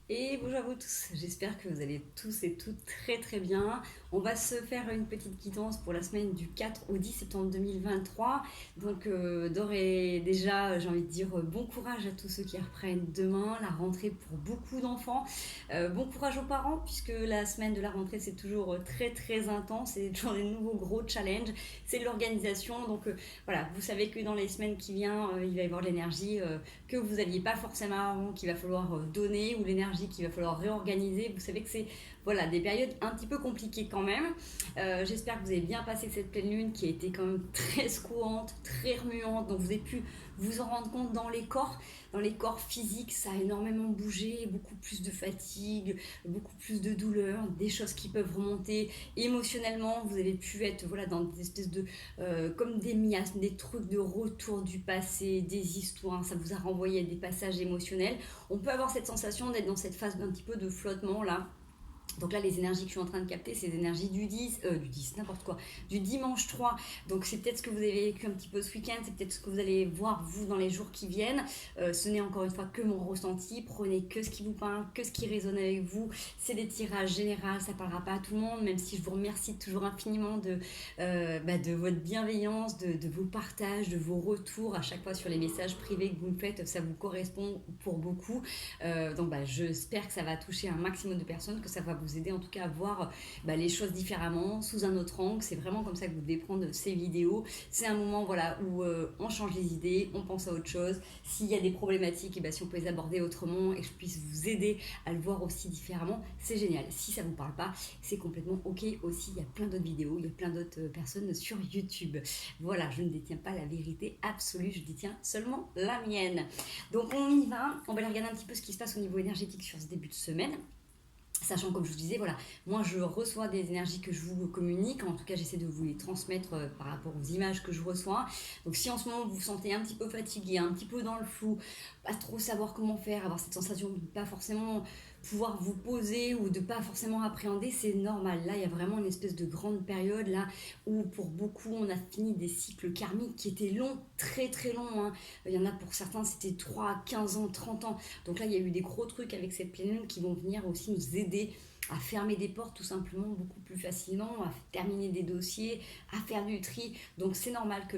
Et bonjour à vous tous, j'espère que vous allez tous et toutes très très bien. On va se faire une petite guidance pour la semaine du 4 au 10 septembre 2023. Donc d'ores et déjà, j'ai envie de dire bon courage à tous ceux qui reprennent demain, la rentrée pour beaucoup d'enfants. Bon courage aux parents puisque la semaine de la rentrée c'est toujours très très intense, c'est toujours des nouveaux gros challenges, c'est de l'organisation. Donc voilà, vous savez que dans les semaines qui viennent, il va y avoir de l'énergie que vous n'aviez pas forcément avant, qu'il va falloir donner, ou l'énergie qu'il va falloir réorganiser. Vous savez que c'est voilà, des périodes un petit peu compliquées quand même. J'espère que vous avez bien passé cette pleine lune qui a été quand même très secouante, très remuante, donc vous avez pu vous en rendre compte dans les corps physiques, ça a énormément bougé, beaucoup plus de fatigue, beaucoup plus de douleur, des choses qui peuvent remonter émotionnellement. Vous avez pu être voilà, dans des espèces de comme des miasmes, des trucs de retour du passé, des histoires, ça vous a renvoyé à des passages émotionnels. On peut avoir cette sensation d'être dans cette phase d'un petit peu de flottement là. Donc là, les énergies que je suis en train de capter, c'est des énergies du 10, n'importe quoi, du dimanche 3. Donc c'est peut-être ce que vous avez vécu un petit peu ce week-end, c'est peut-être ce que vous allez voir vous dans les jours qui viennent. Ce n'est encore une fois que mon ressenti, prenez que ce qui vous parle, que ce qui résonne avec vous. C'est des tirages généraux, ça ne parlera pas à tout le monde, même si je vous remercie toujours infiniment de votre bienveillance, de vos partages, de vos retours à chaque fois sur les messages privés que vous me faites, ça vous correspond pour beaucoup. Donc j'espère que ça va toucher un maximum de personnes, que ça va vous aider en tout cas à voir les choses différemment, sous un autre angle. C'est vraiment comme ça que vous devez prendre ces vidéos. C'est un moment voilà, où on change les idées, on pense à autre chose. S'il y a des problématiques, et si on peut les aborder autrement et que je puisse vous aider à le voir aussi différemment, c'est génial. Si ça ne vous parle pas, c'est complètement ok aussi. Il y a plein d'autres vidéos, il y a plein d'autres personnes sur YouTube. Voilà, je ne détiens pas la vérité absolue, je détiens seulement la mienne. Donc on y va, on va aller regarder un petit peu ce qui se passe au niveau énergétique sur ce début de semaine. Sachant, comme je vous disais, voilà, moi je reçois des énergies que je vous communique, en tout cas j'essaie de vous les transmettre par rapport aux images que je reçois. Donc si en ce moment vous vous sentez un petit peu fatigué, un petit peu dans le flou, pas trop savoir comment faire, avoir cette sensation de ne pas forcément pouvoir vous poser ou de pas forcément appréhender, c'est normal. Là il y a vraiment une espèce de grande période là où pour beaucoup on a fini des cycles karmiques qui étaient longs, très très longs, hein. Il y en a pour certains c'était 3, 15 ans, 30 ans. Donc là il y a eu des gros trucs avec cette pleine lune qui vont venir aussi nous aider à fermer des portes tout simplement beaucoup plus facilement, à terminer des dossiers, à faire du tri. Donc c'est normal que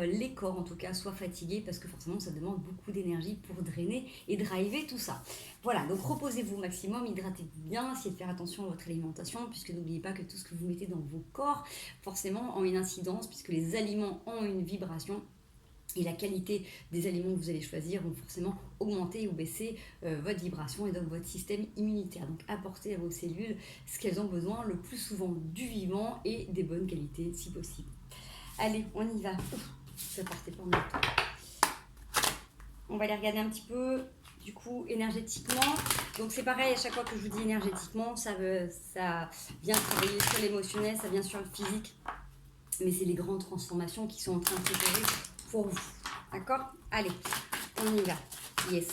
les corps en tout cas soient fatigués parce que forcément ça demande beaucoup d'énergie pour drainer et driver tout ça. Voilà, donc reposez-vous au maximum, hydratez-vous bien, essayez de faire attention à votre alimentation puisque n'oubliez pas que tout ce que vous mettez dans vos corps forcément a une incidence puisque les aliments ont une vibration et la qualité des aliments que vous allez choisir vont forcément augmenter ou baisser votre vibration et donc votre système immunitaire. Donc apportez à vos cellules ce qu'elles ont besoin, le plus souvent du vivant et des bonnes qualités si possible. Allez, on y va. Ouf, ça partait pas en même temps. On va aller regarder un petit peu du coup énergétiquement. Donc c'est pareil, à chaque fois que je vous dis énergétiquement, ça vient travailler sur l'émotionnel, ça vient sur le physique. Mais c'est les grandes transformations qui sont en train de s'opérer pour vous. D'accord? Allez, on y va. Yes.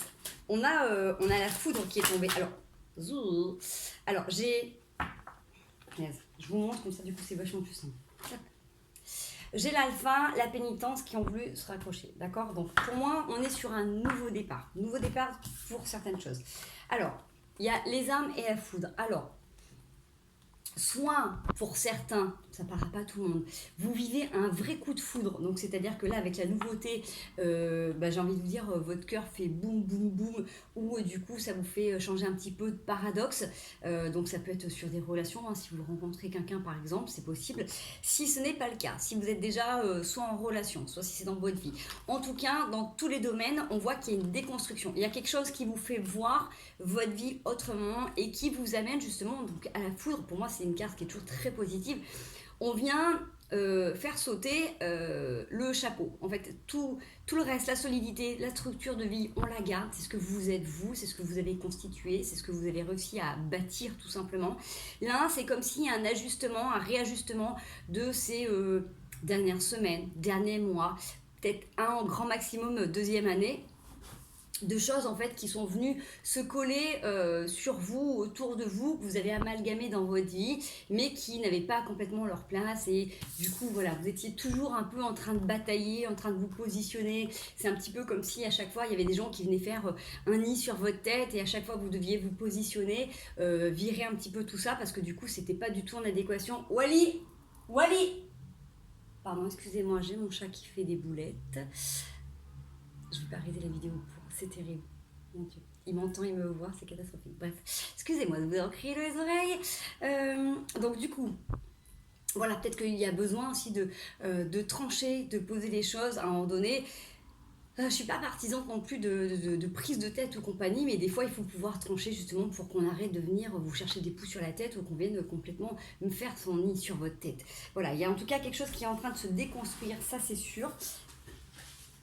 On a la foudre qui est tombée. Alors j'ai... Je vous montre comme ça, du coup, c'est vachement plus simple. J'ai l'alpha, la pénitence qui ont voulu se raccrocher. D'accord? Donc pour moi, on est sur un nouveau départ. Nouveau départ pour certaines choses. Alors, il y a les âmes et la foudre. Alors, soit pour certains, ça ne parlera pas à tout le monde, vous vivez un vrai coup de foudre, donc c'est-à-dire que là avec la nouveauté, j'ai envie de vous dire, votre cœur fait boum boum boum, ou du coup ça vous fait changer un petit peu de paradoxe, donc ça peut être sur des relations, hein, si vous rencontrez quelqu'un par exemple, c'est possible, si ce n'est pas le cas, si vous êtes déjà soit en relation, soit si c'est dans votre vie, en tout cas dans tous les domaines, on voit qu'il y a une déconstruction, il y a quelque chose qui vous fait voir votre vie autrement et qui vous amène justement donc à la foudre. Pour moi c'est une carte qui est toujours très positive. On vient faire sauter le chapeau. En fait, tout le reste, la solidité, la structure de vie, on la garde. C'est ce que vous êtes vous, c'est ce que vous avez constitué, c'est ce que vous avez réussi à bâtir tout simplement. Là, c'est comme s'il y a un ajustement, un réajustement de ces dernières semaines, derniers mois, peut-être un grand maximum deuxième année. de choses en fait qui sont venues se coller sur vous, autour de vous, que vous avez amalgamé dans votre vie, mais qui n'avaient pas complètement leur place. Et du coup, voilà, vous étiez toujours un peu en train de batailler, en train de vous positionner. C'est un petit peu comme si à chaque fois, il y avait des gens qui venaient faire un nid sur votre tête, et à chaque fois, vous deviez vous positionner, virer un petit peu tout ça, parce que du coup, c'était pas du tout en adéquation. Wally, Wally, pardon, excusez-moi, j'ai mon chat qui fait des boulettes. Je vais pas arrêter la vidéo pour... C'est terrible. Mon Dieu. Il m'entend, il me voit, c'est catastrophique. Bref, excusez-moi de vous en crier les oreilles. Donc du coup, voilà, peut-être qu'il y a besoin aussi de trancher, de poser les choses à un moment donné. Je ne suis pas partisane non plus de prise de tête ou compagnie, mais des fois il faut pouvoir trancher justement pour qu'on arrête de venir vous chercher des pouces sur la tête ou qu'on vienne complètement me faire son nid sur votre tête. Voilà, il y a en tout cas quelque chose qui est en train de se déconstruire, ça c'est sûr.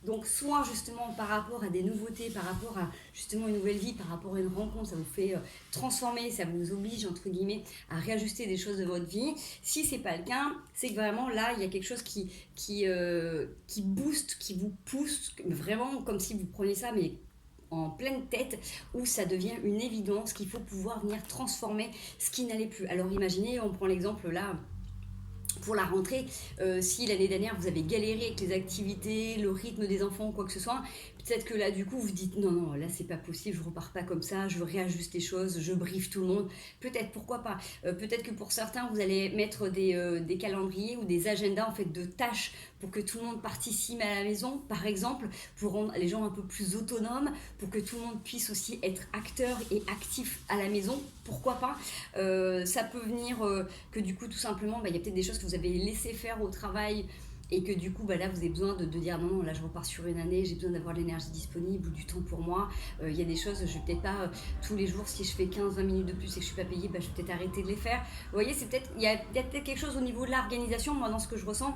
Donc soit justement par rapport à des nouveautés, par rapport à justement une nouvelle vie, par rapport à une rencontre, ça vous fait transformer, ça vous oblige entre guillemets à réajuster des choses de votre vie. Si c'est pas le cas, c'est que vraiment là il y a quelque chose qui booste, qui vous pousse, vraiment comme si vous preniez ça mais en pleine tête, où ça devient une évidence qu'il faut pouvoir venir transformer ce qui n'allait plus. Alors imaginez, on prend l'exemple là pour la rentrée, si l'année dernière vous avez galéré avec les activités, le rythme des enfants, quoi que ce soit, peut-être que là du coup vous dites non, là c'est pas possible, je repars pas comme ça, je réajuste les choses, je briefe tout le monde. Peut-être, pourquoi pas. Peut-être que pour certains vous allez mettre des calendriers ou des agendas en fait de tâches pour que tout le monde participe à la maison, par exemple, pour rendre les gens un peu plus autonomes, pour que tout le monde puisse aussi être acteur et actif à la maison. Pourquoi pas. Ça peut venir que du coup tout simplement il y a peut-être des choses que vous avez laissé faire au travail et que du coup là vous avez besoin de dire non, là je repars sur une année, j'ai besoin d'avoir l'énergie disponible ou du temps pour moi. Il y a des choses, je vais peut-être pas tous les jours, si je fais 15-20 minutes de plus et que je suis pas payée, je vais peut-être arrêter de les faire. Vous voyez, il y a peut-être quelque chose au niveau de l'organisation, moi dans ce que je ressens,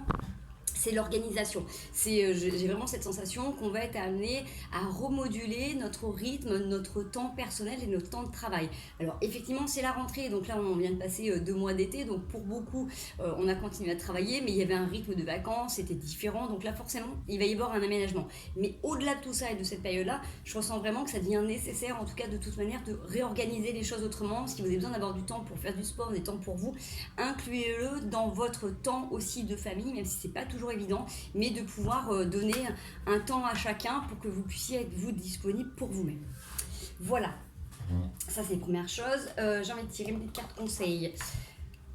c'est l'organisation. J'ai vraiment cette sensation qu'on va être amené à remoduler notre rythme, notre temps personnel et notre temps de travail. Alors effectivement c'est la rentrée, donc là on vient de passer 2 mois d'été, donc pour beaucoup on a continué à travailler, mais il y avait un rythme de vacances, c'était différent, donc là forcément il va y avoir un aménagement. Mais au-delà de tout ça et de cette période-là, je ressens vraiment que ça devient nécessaire, en tout cas de toute manière, de réorganiser les choses autrement. Si vous avez besoin d'avoir du temps pour faire du sport, des temps pour vous, incluez-le dans votre temps aussi de famille, même si c'est pas toujours évident, mais de pouvoir donner un temps à chacun pour que vous puissiez être vous disponible pour vous-même. Voilà, ça c'est la première chose. J'ai envie de tirer une petite carte conseil.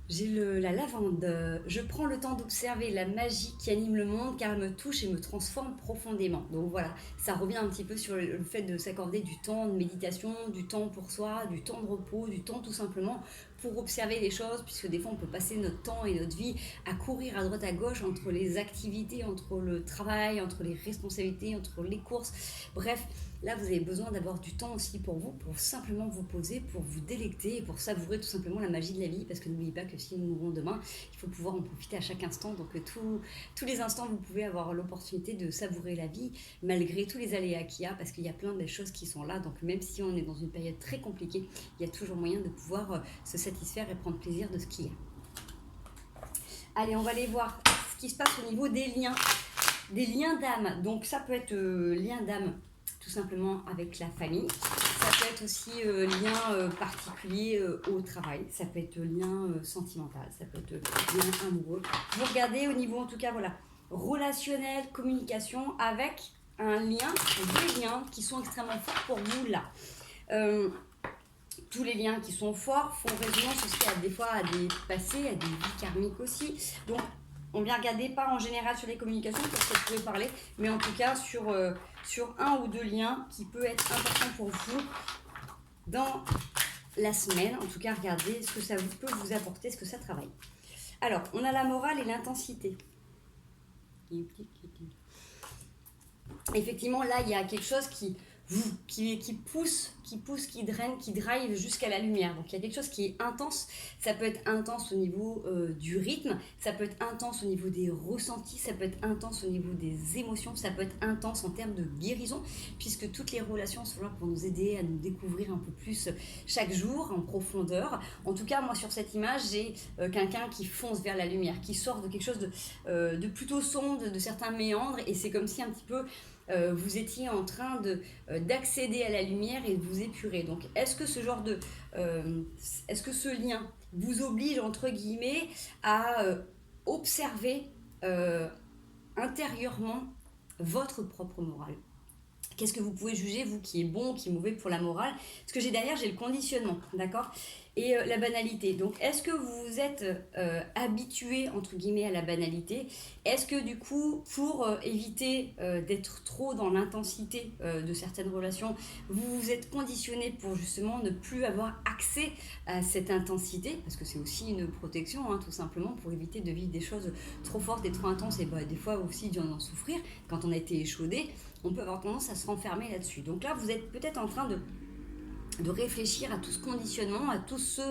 J'ai la lavande. Je prends le temps d'observer la magie qui anime le monde car elle me touche et me transforme profondément. Donc voilà, ça revient un petit peu sur le fait de s'accorder du temps de méditation, du temps pour soi, du temps de repos, du temps tout simplement pour observer les choses, puisque des fois on peut passer notre temps et notre vie à courir à droite à gauche entre les activités, entre le travail, entre les responsabilités, entre les courses. Bref, là vous avez besoin d'avoir du temps aussi pour vous, pour simplement vous poser, pour vous délecter et pour savourer tout simplement la magie de la vie, parce que n'oubliez pas que si nous mourrons demain, il faut pouvoir en profiter à chaque instant. Donc tous les instants vous pouvez avoir l'opportunité de savourer la vie malgré tous les aléas qu'il y a, parce qu'il y a plein de choses qui sont là. Donc même si on est dans une période très compliquée, il y a toujours moyen de pouvoir se satisfaire et prendre plaisir de ce qu'il y a. Allez, on va aller voir ce qui se passe au niveau des liens d'âme. Donc ça peut être lien d'âme tout simplement avec la famille. Ça peut être aussi lien particulier au travail. Ça peut être lien sentimental. Ça peut être lien amoureux. Vous regardez au niveau, en tout cas, voilà, relationnel, communication, avec un lien, des liens qui sont extrêmement forts pour vous là. Tous les liens qui sont forts font résonance aussi des fois à des passés, à des vies karmiques aussi. Donc, on vient regarder pas en général sur les communications, parce que je pourrais parler, mais en tout cas sur un ou deux liens qui peut être important pour vous dans la semaine. En tout cas, regardez ce que ça peut vous apporter, ce que ça travaille. Alors, on a la morale et l'intensité. Effectivement, là, il y a quelque chose qui pousse, qui draine, qui drive jusqu'à la lumière. Donc il y a quelque chose qui est intense. Ça peut être intense au niveau du rythme, ça peut être intense au niveau des ressentis, ça peut être intense au niveau des émotions, ça peut être intense en termes de guérison, puisque toutes les relations sont là pour nous aider à nous découvrir un peu plus chaque jour en profondeur. En tout cas, moi sur cette image, j'ai quelqu'un qui fonce vers la lumière, qui sort de quelque chose de plutôt sombre, de certains méandres, et c'est comme si un petit peu vous étiez en train d'accéder à la lumière et de vous épurer. Donc est-ce que est-ce que ce lien vous oblige entre guillemets à observer intérieurement votre propre morale? Qu'est-ce que vous pouvez juger, vous, qui est bon, qui est mauvais pour la morale? Parce que derrière, j'ai le conditionnement, d'accord? Et la banalité. Donc, est-ce que vous vous êtes habitué, entre guillemets, à la banalité? Est-ce que, du coup, pour éviter d'être trop dans l'intensité de certaines relations, vous vous êtes conditionné pour, justement, ne plus avoir accès à cette intensité? Parce que c'est aussi une protection, hein, tout simplement, pour éviter de vivre des choses trop fortes et trop intenses. Et des fois aussi, d'en souffrir. Quand on a été échaudé, on peut avoir tendance à se renfermer là-dessus. Donc là, vous êtes peut-être en train de réfléchir à tout ce conditionnement, à tout ce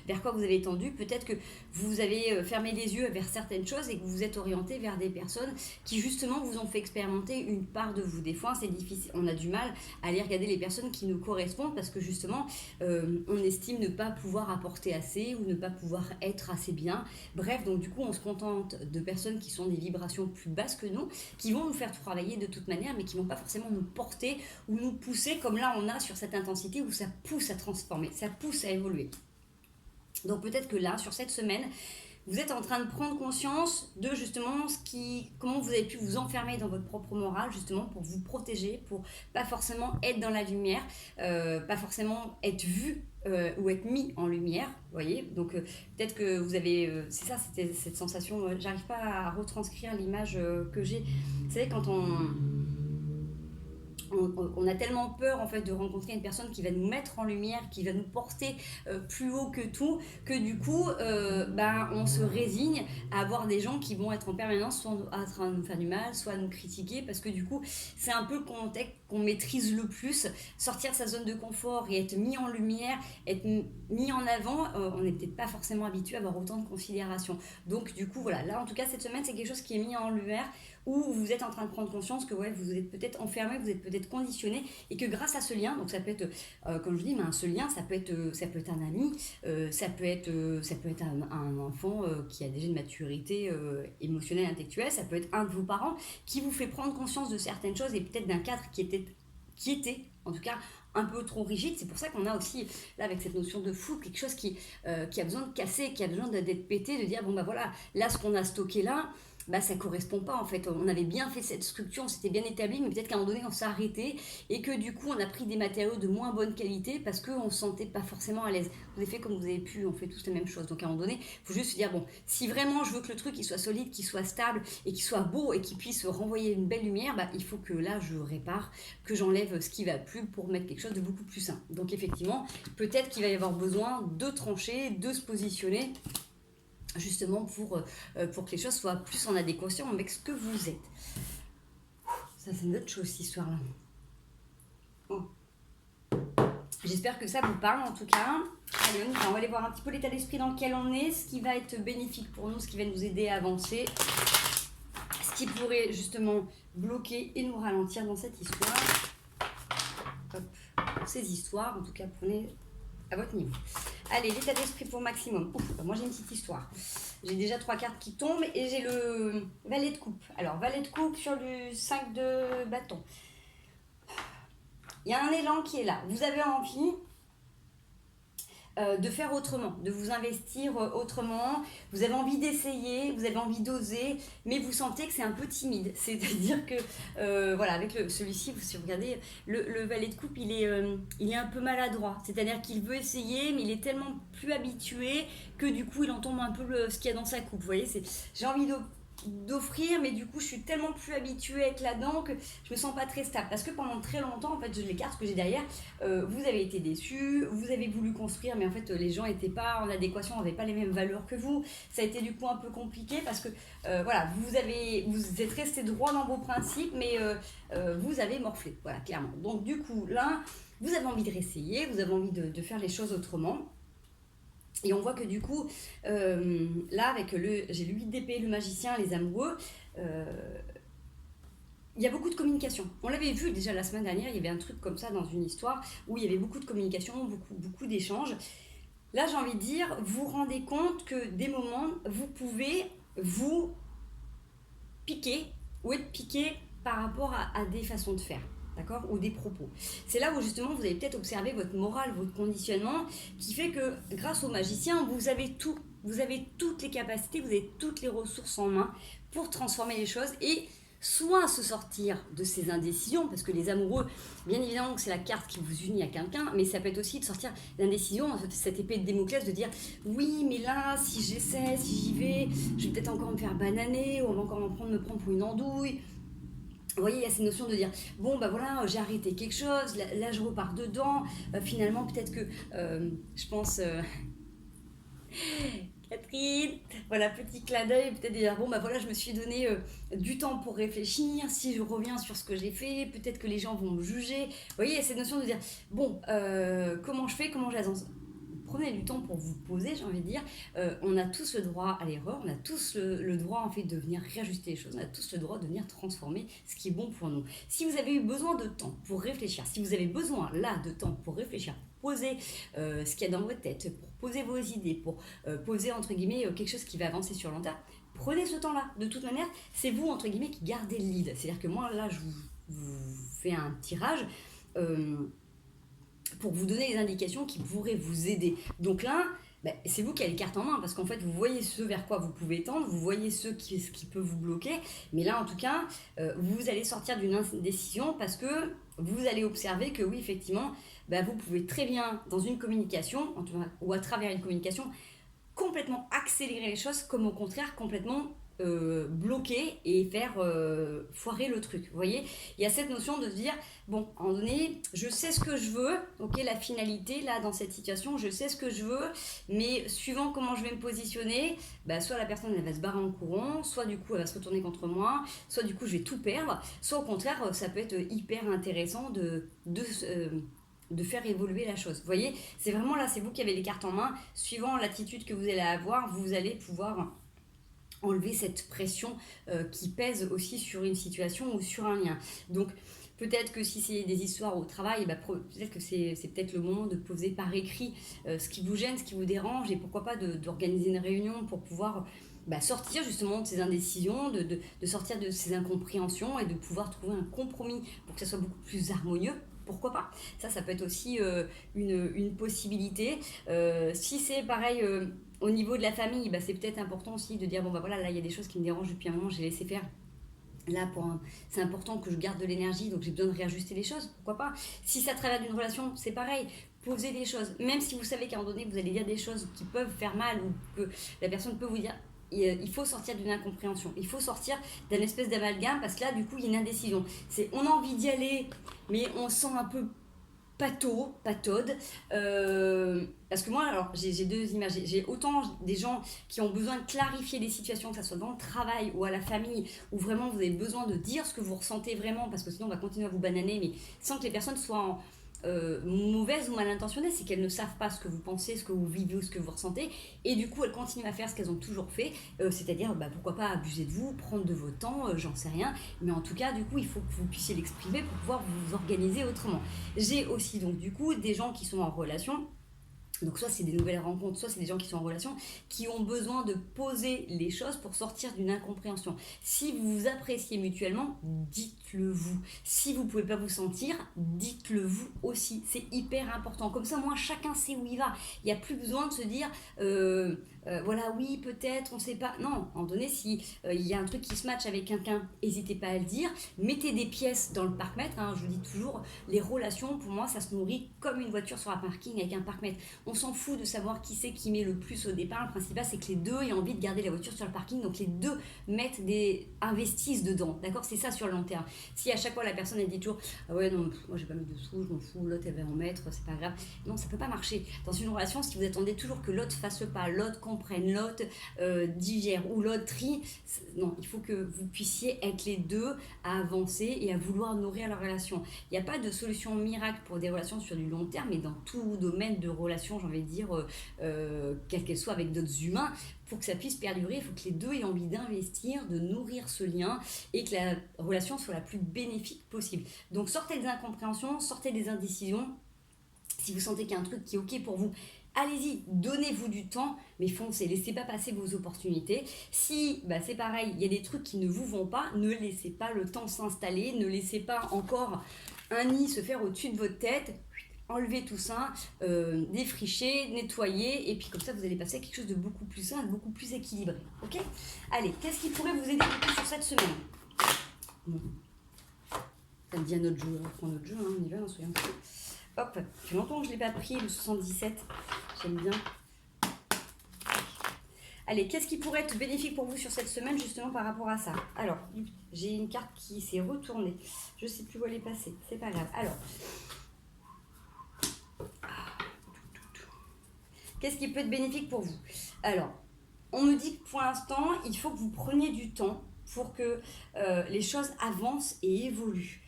vers quoi vous avez tendu. Peut-être que vous avez fermé les yeux vers certaines choses et que vous vous êtes orienté vers des personnes qui justement vous ont fait expérimenter une part de vous. Des fois, c'est difficile, on a du mal à aller regarder les personnes qui nous correspondent parce que justement, on estime ne pas pouvoir apporter assez ou ne pas pouvoir être assez bien. Bref, donc du coup, on se contente de personnes qui sont des vibrations plus basses que nous, qui vont nous faire travailler de toute manière, mais qui ne vont pas forcément nous porter ou nous pousser comme là on a sur cette intensité où ça pousse à transformer, ça pousse à évoluer. Donc peut-être que là, sur cette semaine, vous êtes en train de prendre conscience de justement comment vous avez pu vous enfermer dans votre propre morale, justement pour vous protéger, pour pas forcément être dans la lumière, pas forcément être vu ou être mis en lumière, vous voyez. Donc peut-être que vous avez, c'est ça, c'était cette sensation, j'arrive pas à retranscrire l'image que j'ai. Vous savez, quand on a tellement peur en fait de rencontrer une personne qui va nous mettre en lumière, qui va nous porter plus haut que tout, que du coup on se résigne à avoir des gens qui vont être en permanence soit en train de nous faire du mal, soit à nous critiquer, parce que du coup c'est un peu le contexte qu'on maîtrise le plus. Sortir de sa zone de confort et être mis en lumière, être mis en avant, on n'est peut-être pas forcément habitué à avoir autant de considération. Donc du coup voilà, là en tout cas cette semaine c'est quelque chose qui est mis en lumière, où vous êtes en train de prendre conscience que ouais, vous êtes peut-être enfermé, vous êtes peut-être conditionné, et que grâce à ce lien, donc ça peut être, comme je dis, ce lien, ça peut être un ami, ça peut être un enfant qui a déjà une maturité émotionnelle, intellectuelle, ça peut être un de vos parents qui vous fait prendre conscience de certaines choses et peut-être d'un cadre qui était en tout cas un peu trop rigide. C'est pour ça qu'on a aussi, là, avec cette notion de fou, quelque chose qui a besoin de casser, qui a besoin d'être pété, de dire, bon bah voilà, là, ce qu'on a stocké là, ça correspond pas en fait. On avait bien fait cette structure, on s'était bien établi, mais peut-être qu'à un moment donné on s'est arrêté et que du coup on a pris des matériaux de moins bonne qualité parce qu'on se sentait pas forcément à l'aise. Vous avez fait comme vous avez pu, on fait tous la même chose. Donc à un moment donné, il faut juste se dire, bon, si vraiment je veux que le truc il soit solide, qu'il soit stable et qu'il soit beau et qu'il puisse renvoyer une belle lumière, il faut que là je répare, que j'enlève ce qui va plus pour mettre quelque chose de beaucoup plus sain. Donc effectivement, peut-être qu'il va y avoir besoin de trancher, de se positionner, justement pour que les choses soient plus en adéquation avec ce que vous êtes. Ça c'est une autre chose, cette histoire-là. Bon. J'espère que ça vous parle en tout cas. Allez, on va aller voir un petit peu l'état d'esprit dans lequel on est, ce qui va être bénéfique pour nous, ce qui va nous aider à avancer, ce qui pourrait justement bloquer et nous ralentir dans cette histoire. Hop. Ces histoires, en tout cas, prenez à votre niveau. Allez, l'état d'esprit pour maximum. Moi j'ai une petite histoire. J'ai déjà 3 cartes qui tombent et j'ai le valet de coupe. Alors, valet de coupe sur du 5 de bâton. Il y a un élan qui est là. Vous avez envie de faire autrement, de vous investir autrement, vous avez envie d'essayer, vous avez envie d'oser, mais vous sentez que c'est un peu timide. C'est-à-dire que, voilà, avec celui-ci, si vous regardez, le valet de coupe, il est un peu maladroit. C'est-à-dire qu'il veut essayer, mais il est tellement plus habitué que du coup, il en tombe un peu ce qu'il y a dans sa coupe. Vous voyez, j'ai envie d'offrir, mais du coup je suis tellement plus habituée à être là-dedans que je me sens pas très stable, parce que pendant très longtemps en fait, les cartes que j'ai derrière, vous avez été déçus, vous avez voulu construire, mais en fait les gens étaient pas en adéquation, n'avaient pas les mêmes valeurs que vous. Ça a été du coup un peu compliqué parce que voilà, vous êtes resté droit dans vos principes, mais vous avez morflé, voilà, clairement. Donc du coup là, vous avez envie de réessayer, vous avez envie de faire les choses autrement. Et on voit que du coup, là, avec j'ai le 8 d'épée, le magicien, les amoureux, il y a beaucoup de communication. On l'avait vu déjà la semaine dernière, il y avait un truc comme ça dans une histoire où il y avait beaucoup de communication, beaucoup d'échanges. Là, j'ai envie de dire, vous vous rendez compte que des moments, vous pouvez vous piquer ou être piqué par rapport à des façons de faire. D'accord, ou des propos. C'est là où justement vous allez peut-être observer votre morale, votre conditionnement, qui fait que grâce au magicien, vous avez tout, vous avez toutes les capacités, vous avez toutes les ressources en main pour transformer les choses et soit se sortir de ces indécisions, parce que les amoureux, bien évidemment que c'est la carte qui vous unit à quelqu'un, mais ça peut être aussi de sortir d'indécision, cette épée de Damoclès, de dire oui, mais là, si j'essaie, si j'y vais, je vais peut-être encore me faire bananer, ou on va encore me prendre pour une andouille. Vous voyez, il y a cette notion de dire, bon, bah voilà, j'ai arrêté quelque chose, là je repars dedans, finalement, peut-être que, je pense, Catherine, voilà, petit clin d'œil, peut-être dire, bon, bah voilà, je me suis donné du temps pour réfléchir, si je reviens sur ce que j'ai fait, peut-être que les gens vont me juger. Vous voyez, il y a cette notion de dire, bon, comment je fais, comment j'avance. Prenez du temps pour vous poser, j'ai envie de dire. On a tous le droit à l'erreur, on a tous le droit en fait de venir réajuster les choses, on a tous le droit de venir transformer ce qui est bon pour nous. Si vous avez eu besoin de temps pour réfléchir, si vous avez besoin là de temps pour réfléchir, pour poser ce qu'il y a dans votre tête, pour poser vos idées, pour poser entre guillemets quelque chose qui va avancer sur long terme, prenez ce temps-là. De toute manière, c'est vous entre guillemets qui gardez le lead. C'est-à-dire que moi là, je vous fais un tirage. Pour vous donner les indications qui pourraient vous aider. Donc là, c'est vous qui avez les cartes en main, parce qu'en fait, vous voyez ce vers quoi vous pouvez tendre, vous voyez ce qui peut vous bloquer, mais là, en tout cas, vous allez sortir d'une indécision parce que vous allez observer que oui, effectivement, vous pouvez très bien, dans une communication, ou à travers une communication, complètement accélérer les choses, comme au contraire, complètement bloquer et faire foirer le truc. Vous voyez, il y a cette notion de se dire, bon, à un moment donné, je sais ce que je veux, ok, la finalité, là, dans cette situation, je sais ce que je veux, mais suivant comment je vais me positionner, soit la personne, elle va se barrer en courant, soit du coup, elle va se retourner contre moi, soit du coup, je vais tout perdre, soit au contraire, ça peut être hyper intéressant de faire évoluer la chose. Vous voyez, c'est vraiment là, c'est vous qui avez les cartes en main. Suivant l'attitude que vous allez avoir, vous allez pouvoir enlever cette pression qui pèse aussi sur une situation ou sur un lien. Donc, peut-être que si c'est des histoires au travail, peut-être que c'est peut-être le moment de poser par écrit ce qui vous gêne, ce qui vous dérange, et pourquoi pas d'organiser une réunion pour pouvoir sortir justement de ces indécisions, de sortir de ces incompréhensions et de pouvoir trouver un compromis pour que ça soit beaucoup plus harmonieux. Pourquoi pas? Ça peut être aussi une possibilité. Si c'est pareil au niveau de la famille, c'est peut-être important aussi de dire, bon voilà, là il y a des choses qui me dérangent depuis un moment, j'ai laissé faire. Là, c'est important que je garde de l'énergie, donc j'ai besoin de réajuster les choses, pourquoi pas? Si ça travers d'une relation, c'est pareil, posez des choses. Même si vous savez qu'à un moment donné, vous allez dire des choses qui peuvent faire mal ou que la personne peut vous dire, il faut sortir d'une incompréhension, il faut sortir d'un espèce d'amalgame, parce que là, du coup, il y a une indécision. On a envie d'y aller, mais on sent un peu pataude. Parce que moi, alors, j'ai deux images. J'ai autant des gens qui ont besoin de clarifier des situations, que ce soit dans le travail ou à la famille, où vraiment vous avez besoin de dire ce que vous ressentez vraiment, parce que sinon on va continuer à vous bananer, mais sans que les personnes soient mauvaises ou mal intentionnées, c'est qu'elles ne savent pas ce que vous pensez, ce que vous vivez ou ce que vous ressentez, et du coup elles continuent à faire ce qu'elles ont toujours fait, c'est-à-dire pourquoi pas abuser de vous, prendre de votre temps, j'en sais rien, mais en tout cas du coup il faut que vous puissiez l'exprimer pour pouvoir vous organiser autrement. J'ai aussi donc du coup des gens qui sont en relation. Donc soit c'est des nouvelles rencontres, soit c'est des gens qui sont en relation, qui ont besoin de poser les choses pour sortir d'une incompréhension. Si vous vous appréciez mutuellement, dites-le vous. Si vous ne pouvez pas vous sentir, dites-le vous aussi. C'est hyper important. Comme ça, moi, chacun sait où il va. Il n'y a plus besoin de se dire, voilà, oui, peut-être, on ne sait pas. Non, à un moment donné, si il y a un truc qui se matche avec quelqu'un, n'hésitez pas à le dire. Mettez des pièces dans le parc-mètre. Je vous dis toujours, les relations, pour moi, ça se nourrit comme une voiture sur un parking avec un parc-mètre. On s'en fout de savoir qui c'est qui met le plus au départ. Le principal, c'est que les deux aient envie de garder la voiture sur le parking. Donc, les deux investissent dedans. D'accord? C'est ça sur le long terme. Si à chaque fois, la personne, elle dit toujours, ah ouais, non, moi, je vais pas mettre de sous, je m'en fous, l'autre, elle va en mettre, c'est pas grave. Non, ça peut pas marcher. Dans une relation, si vous attendez toujours que l'autre fasse le pas, l'autre comprenne, l'autre digère ou l'autre trie, non, il faut que vous puissiez être les deux à avancer et à vouloir nourrir la relation. Il n'y a pas de solution miracle pour des relations sur du long terme, mais dans tout domaine de relation, j'ai envie de dire, quelle qu'elle soit avec d'autres humains, pour que ça puisse perdurer, il faut que les deux aient envie d'investir, de nourrir ce lien et que la relation soit la plus bénéfique possible. Donc sortez des incompréhensions, sortez des indécisions. Si vous sentez qu'il y a un truc qui est ok pour vous, allez-y, donnez-vous du temps, mais foncez, laissez pas passer vos opportunités. Si c'est pareil, il y a des trucs qui ne vous vont pas, ne laissez pas le temps s'installer, ne laissez pas encore un nid se faire au-dessus de votre tête. Enlevez tout ça, défrichez, nettoyez, et puis comme ça vous allez passer à quelque chose de beaucoup plus sain, beaucoup plus équilibré. Ok ? Allez, qu'est-ce qui pourrait vous aider beaucoup sur cette semaine ? Bon. Ça me dit un autre jeu, on reprend notre jeu, hein, on y va, soyons fous. Hop, ça fait longtemps que je ne l'ai pas pris, le 77, j'aime bien. Allez, qu'est-ce qui pourrait être bénéfique pour vous sur cette semaine, justement, par rapport à ça ? Alors, j'ai une carte qui s'est retournée, je ne sais plus où elle est passée, c'est pas grave. Alors, qu'est-ce qui peut être bénéfique pour vous ? Alors, on me dit que pour l'instant, il faut que vous preniez du temps pour que les choses avancent et évoluent.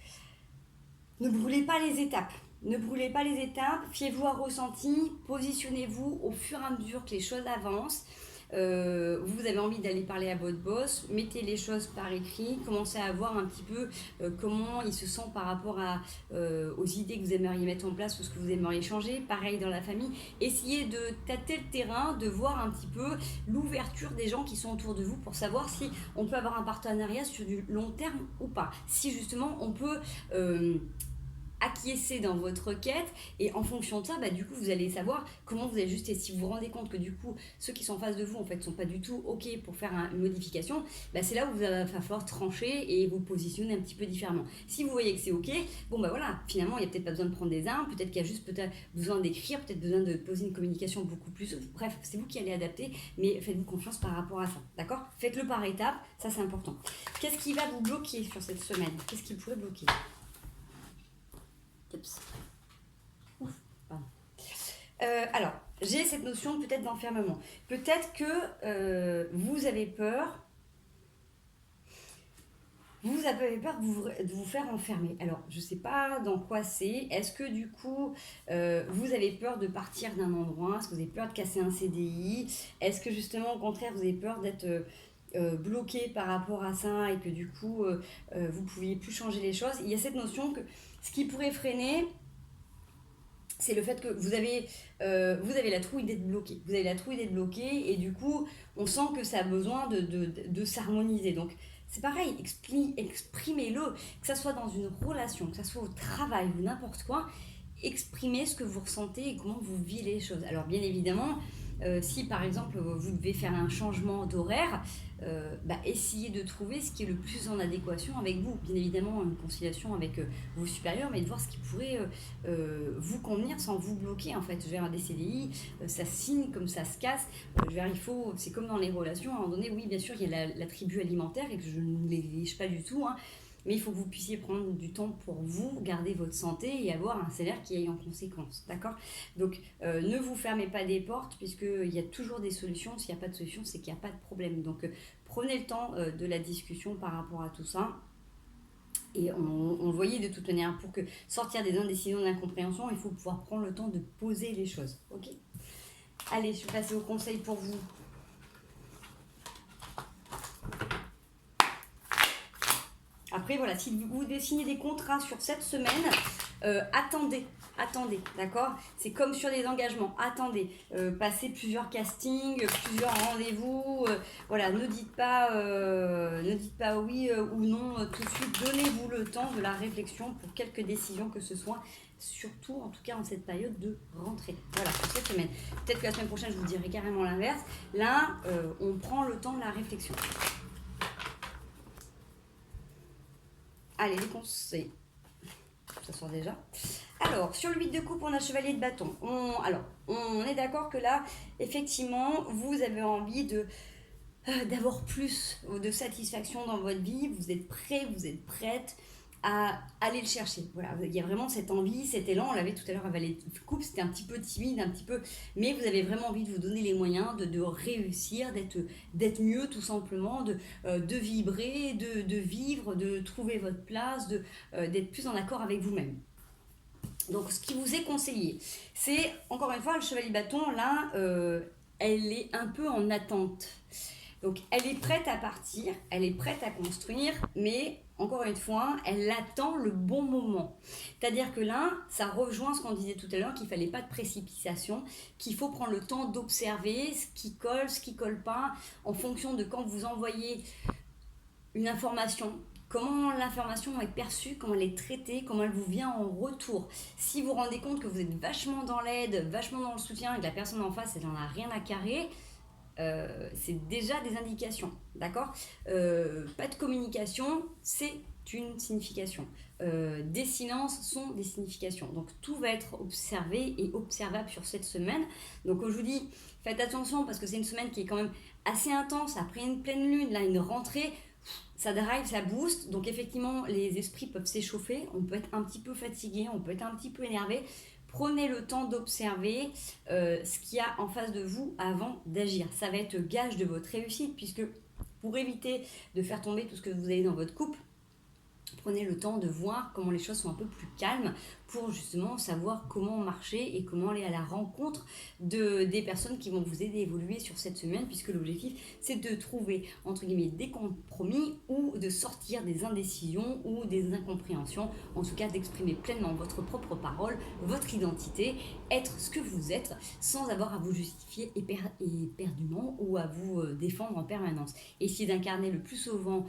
Ne brûlez pas les étapes. Ne brûlez pas les étapes, fiez-vous à ressenti, positionnez-vous au fur et à mesure que les choses avancent. Vous avez envie d'aller parler à votre boss, mettez les choses par écrit, commencez à voir un petit peu comment il se sent par rapport aux idées que vous aimeriez mettre en place ou ce que vous aimeriez changer. Pareil dans la famille, essayez de tâter le terrain, de voir un petit peu l'ouverture des gens qui sont autour de vous pour savoir si on peut avoir un partenariat sur du long terme ou pas. Si justement on peut acquiescer dans votre quête, et en fonction de ça, du coup vous allez savoir comment vous ajuster. Si vous vous rendez compte que du coup ceux qui sont en face de vous en fait sont pas du tout ok pour faire une modification, c'est là où vous va falloir trancher et vous positionner un petit peu différemment. Si vous voyez que c'est ok, voilà, finalement il n'y a peut-être pas besoin de prendre des armes, peut-être qu'il y a juste besoin d'écrire, peut-être besoin de poser une communication beaucoup plus, bref, c'est vous qui allez adapter, mais faites-vous confiance par rapport à ça, d'accord ? Faites-le par étapes, ça c'est important. Qu'est-ce qui va vous bloquer sur cette semaine ? Qu'est-ce qui pourrait bloquer ? Alors, j'ai cette notion peut-être d'enfermement. Peut-être que vous avez peur de vous faire enfermer. Alors, je ne sais pas dans quoi c'est. Est-ce que du coup, vous avez peur de partir d'un endroit ? Est-ce que vous avez peur de casser un CDI ? Est-ce que justement, au contraire, vous avez peur d'être bloqué par rapport à ça et que du coup, vous ne pouviez plus changer les choses ? Il y a cette notion que ce qui pourrait freiner, c'est le fait que vous avez la trouille d'être bloqué. Vous avez la trouille d'être bloqué et du coup, on sent que ça a besoin de s'harmoniser. Donc, c'est pareil, exprimez-le, que ça soit dans une relation, que ça soit au travail ou n'importe quoi, exprimez ce que vous ressentez et comment vous vivez les choses. Alors, bien évidemment, si par exemple vous devez faire un changement d'horaire, essayez de trouver ce qui est le plus en adéquation avec vous. Bien évidemment, une conciliation avec vos supérieurs, mais de voir ce qui pourrait vous convenir sans vous bloquer. En fait, je vais un CDI, ça signe comme ça se casse. C'est comme dans les relations, à un moment donné, oui, bien sûr, il y a la tribu alimentaire et que je ne néglige pas du tout, hein. Mais il faut que vous puissiez prendre du temps pour vous, garder votre santé et avoir un salaire qui aille en conséquence, d'accord ? Donc, ne vous fermez pas des portes puisqu'il y a toujours des solutions. S'il n'y a pas de solution, c'est qu'il n'y a pas de problème. Donc, prenez le temps de la discussion par rapport à tout ça. Et on le voyait de toute manière, pour que sortir des indécisions, de l'incompréhension, il faut pouvoir prendre le temps de poser les choses, ok ? Allez, je vais passer au conseil pour vous. Après, voilà, si vous dessinez des contrats sur cette semaine, attendez, d'accord ? C'est comme sur des engagements, attendez, passez plusieurs castings, plusieurs rendez-vous, voilà, ne dites pas oui ou non tout de suite, donnez-vous le temps de la réflexion pour quelques décisions que ce soit, surtout en tout cas en cette période de rentrée. Voilà, pour cette semaine. Peut-être que la semaine prochaine, je vous dirai carrément l'inverse. Là, on prend le temps de la réflexion. Allez, les conseils. Ça sort déjà. Alors, sur le 8 de coupe, on a chevalier de bâton. On est d'accord que là, effectivement, vous avez envie d'avoir plus de satisfaction dans votre vie. Vous êtes prêt, vous êtes prête à aller le chercher. Voilà, il y a vraiment cette envie, cet élan. On l'avait tout à l'heure à valet de coupe, c'était un petit peu timide, mais vous avez vraiment envie de vous donner les moyens de réussir, d'être mieux tout simplement, de vibrer, de vivre, de trouver votre place, d'être plus en accord avec vous-même. Donc, ce qui vous est conseillé, c'est, encore une fois, le chevalier bâton, là, elle est un peu en attente. Donc elle est prête à partir, elle est prête à construire, mais encore une fois, elle attend le bon moment. C'est-à-dire que là, ça rejoint ce qu'on disait tout à l'heure, qu'il ne fallait pas de précipitation, qu'il faut prendre le temps d'observer ce qui colle pas, en fonction de quand vous envoyez une information. Comment l'information est perçue, comment elle est traitée, comment elle vous vient en retour. Si vous vous rendez compte que vous êtes vachement dans l'aide, vachement dans le soutien et que la personne en face, elle n'en a rien à carrer, c'est déjà des indications, d'accord. Pas de communication, c'est une signification. Des silences sont des significations. Donc tout va être observé et observable sur cette semaine. Donc comme je vous dis, faites attention parce que c'est une semaine qui est quand même assez intense. Après une pleine lune, là une rentrée, ça drive, ça booste. Donc effectivement, les esprits peuvent s'échauffer. On peut être un petit peu fatigué, on peut être un petit peu énervé. Prenez le temps d'observer ce qu'il y a en face de vous avant d'agir. Ça va être gage de votre réussite puisque pour éviter de faire tomber tout ce que vous avez dans votre coupe, prenez le temps de voir comment les choses sont un peu plus calmes pour justement savoir comment marcher et comment aller à la rencontre des personnes qui vont vous aider à évoluer sur cette semaine, puisque l'objectif c'est de trouver entre guillemets des compromis ou de sortir des indécisions ou des incompréhensions, en tout cas d'exprimer pleinement votre propre parole, votre identité, être ce que vous êtes sans avoir à vous justifier éperdument ou à vous défendre en permanence. Essayez d'incarner le plus souvent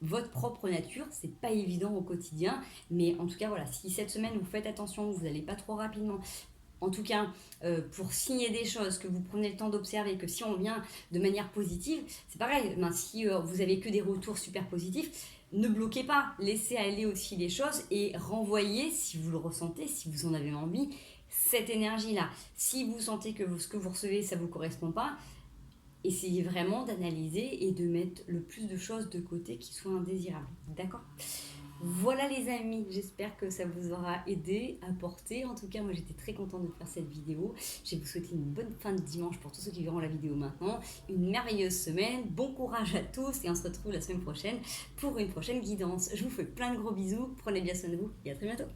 votre propre nature. C'est pas évident au quotidien, mais en tout cas voilà, si cette semaine vous faites attention, vous n'allez pas trop rapidement, en tout cas pour signer des choses, que vous prenez le temps d'observer, que si on vient de manière positive, c'est pareil, si vous avez que des retours super positifs, ne bloquez pas, laissez aller aussi les choses et renvoyez, si vous le ressentez, si vous en avez envie, cette énergie-là. Si vous sentez que ce que vous recevez, ça ne vous correspond pas, essayez vraiment d'analyser et de mettre le plus de choses de côté qui soient indésirables. D'accord ? Voilà les amis, j'espère que ça vous aura aidé, apporté. En tout cas, moi j'étais très contente de faire cette vidéo. Je vais vous souhaiter une bonne fin de dimanche pour tous ceux qui verront la vidéo maintenant. Une merveilleuse semaine, bon courage à tous et on se retrouve la semaine prochaine pour une prochaine guidance. Je vous fais plein de gros bisous, prenez bien soin de vous et à très bientôt.